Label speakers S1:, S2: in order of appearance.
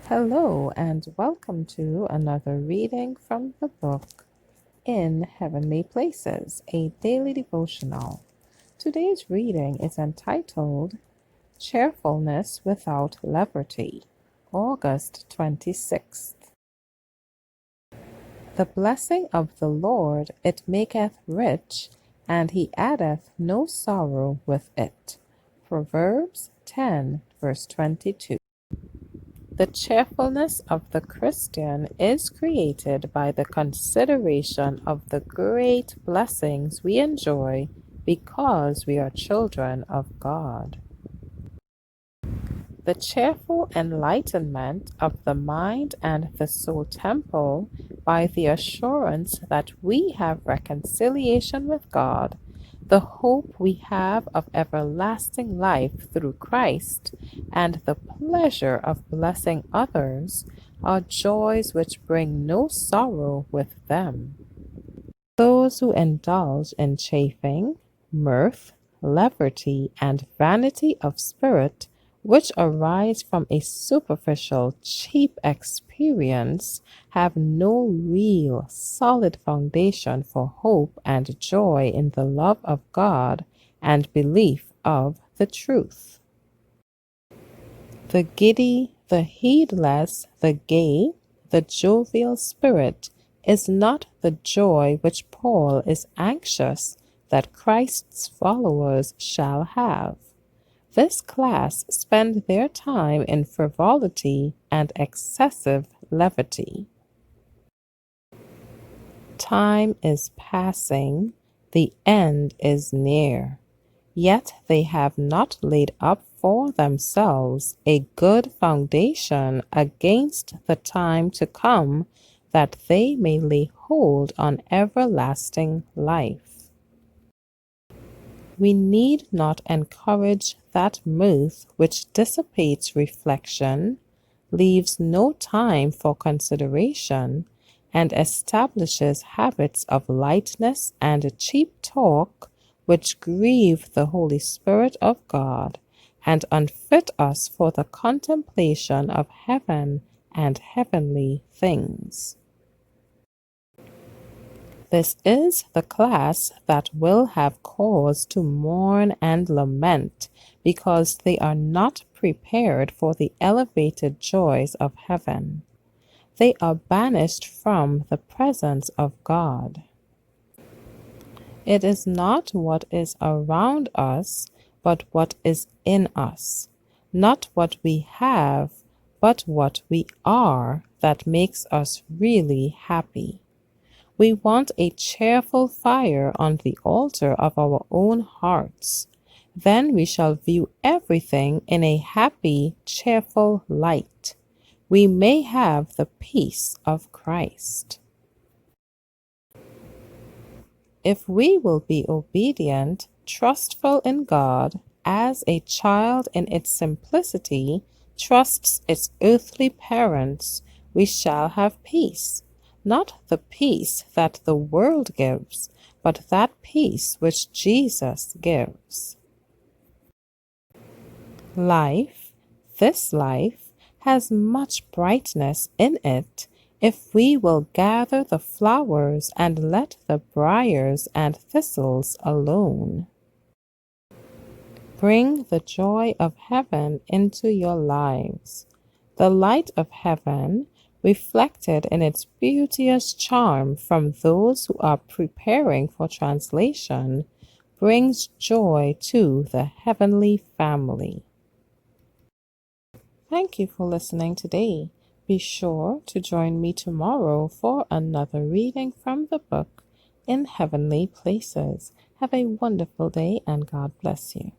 S1: Hello, and welcome to another reading from the book In Heavenly Places, a daily devotional. Today's reading is entitled Cheerfulness Without Levity, August 26th. The blessing of the Lord, it maketh rich, and he addeth no sorrow with it. Proverbs 10, verse 22. The cheerfulness of the Christian is created by the consideration of the great blessings we enjoy because we are children of God. The cheerful enlightenment of the mind and the soul temple by the assurance that we have reconciliation with God, the hope we have of everlasting life through Christ, and the pleasure of blessing others are joys which bring no sorrow with them. Those who indulge in chaffing, mirth, levity, and vanity of spirit, which arise from a superficial, cheap experience, have no real, solid foundation for hope and joy in the love of God and belief of the truth. The giddy, the heedless, the gay, the jovial spirit is not the joy which Paul is anxious that Christ's followers shall have. This class spend their time in frivolity and excessive levity. Time is passing, the end is near, yet they have not laid up for themselves a good foundation against the time to come, that they may lay hold on everlasting life. We need not encourage that mirth which dissipates reflection, leaves no time for consideration, and establishes habits of lightness and cheap talk which grieve the Holy Spirit of God and unfit us for the contemplation of heaven and heavenly things. This is the class that will have cause to mourn and lament, because they are not prepared for the elevated joys of heaven. They are banished from the presence of God. It is not what is around us, but what is in us, not what we have, but what we are, that makes us really happy. We want a cheerful fire on the altar of our own hearts. Then we shall view everything in a happy, cheerful light. We may have the peace of Christ. If we will be obedient, trustful in God, as a child in its simplicity trusts its earthly parents, we shall have peace. Not the peace that the world gives, but that peace which Jesus gives. Life, this life, has much brightness in it, if we will gather the flowers and let the briars and thistles alone. Bring the joy of heaven into your lives. The light of heaven, reflected in its beauteous charm from those who are preparing for translation, brings joy to the heavenly family. Thank you for listening today. Be sure to join me tomorrow for another reading from the book In Heavenly Places. Have a wonderful day and God bless you.